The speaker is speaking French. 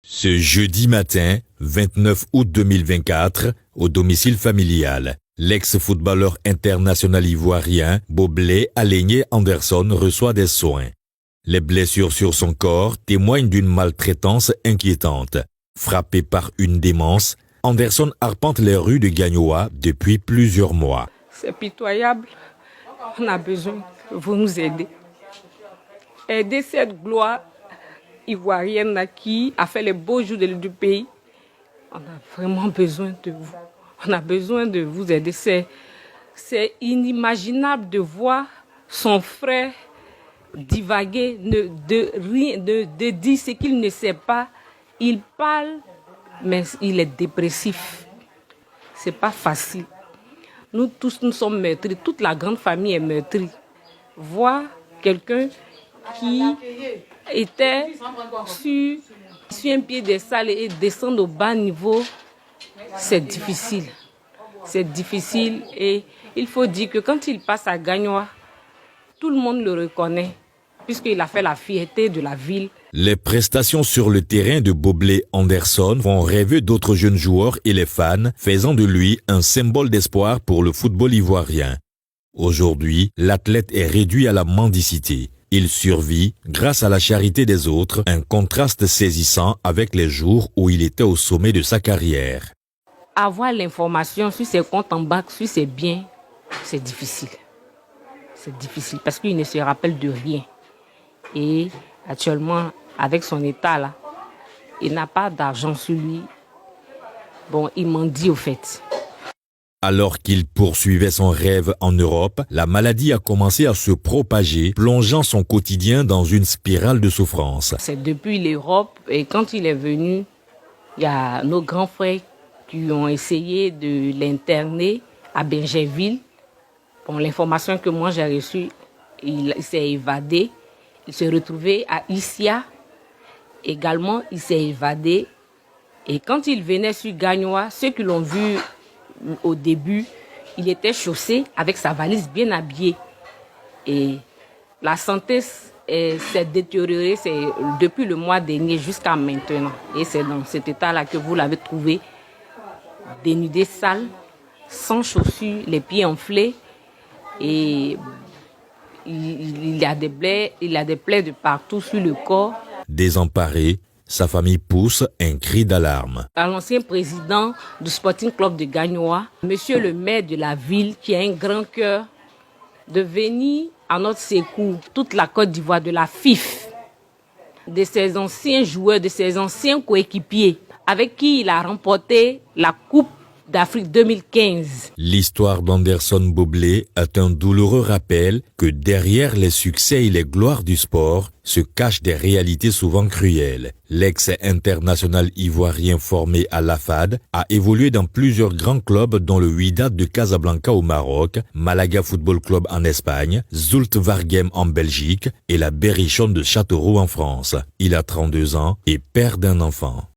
Ce jeudi matin, 29 août 2024, au domicile familial, l'ex-footballeur international ivoirien Boblé Aligné Anderson reçoit des soins. Les blessures sur son corps témoignent d'une maltraitance inquiétante. Frappé par une démence, Anderson arpente les rues de Gagnoa depuis plusieurs mois. C'est pitoyable. On a besoin que vous nous aider. Aider cette gloire ivoirienne qui a fait les beaux jours du pays. On a vraiment besoin de vous. On a besoin de vous aider. C'est inimaginable de voir son frère divaguer, de dire ce qu'il ne sait pas. Il parle, mais il est dépressif. C'est pas facile. Nous tous, nous sommes meurtris. Toute la grande famille est meurtrie. Voir quelqu'un qui était sur un piédestal et descendre au bas niveau, c'est difficile. C'est difficile et il faut dire que quand il passe à Gagnoa, tout le monde le reconnaît puisqu'il a fait la fierté de la ville. Les prestations sur le terrain de Boblé Anderson font rêver d'autres jeunes joueurs et les fans, faisant de lui un symbole d'espoir pour le football ivoirien. Aujourd'hui, l'athlète est réduit à la mendicité. Il survit grâce à la charité des autres, un contraste saisissant avec les jours où il était au sommet de sa carrière. Avoir l'information sur ses comptes en banque, sur ses biens, c'est difficile. C'est difficile parce qu'il ne se rappelle de rien. Et actuellement, avec son état là, il n'a pas d'argent sur lui. Bon, il mendie au fait. Alors qu'il poursuivait son rêve en Europe, la maladie a commencé à se propager, plongeant son quotidien dans une spirale de souffrance. C'est depuis l'Europe et quand il est venu, il y a nos grands frères qui ont essayé de l'interner à Bingerville. Bon, l'information que moi j'ai reçue, il s'est évadé. Il s'est retrouvé à Issia. Également, il s'est évadé. Et quand il venait sur Gagnoa, ceux qui l'ont vu au début, il était chaussé avec sa valise bien habillée. Et la santé s'est détériorée depuis le mois dernier jusqu'à maintenant. Et c'est dans cet état-là que vous l'avez trouvé dénudé, sale, sans chaussures, les pieds enflés. Et il a des plaies de partout sur le corps. Désemparé, sa famille pousse un cri d'alarme. À l'ancien président du Sporting Club de Gagnoa, monsieur le maire de la ville, qui a un grand cœur, de venir à notre secours, toute la Côte d'Ivoire, de la FIF, de ses anciens joueurs, de ses anciens coéquipiers, avec qui il a remporté la Coupe d'Afrique 2015. L'histoire d'Anderson Boblé est un douloureux rappel que derrière les succès et les gloires du sport se cachent des réalités souvent cruelles. L'ex-international ivoirien formé à l'AFAD a évolué dans plusieurs grands clubs dont le Wydad de Casablanca au Maroc, Malaga Football Club en Espagne, Zulte Waregem en Belgique et la Berrichonne de Châteauroux en France. Il a 32 ans et père d'un enfant.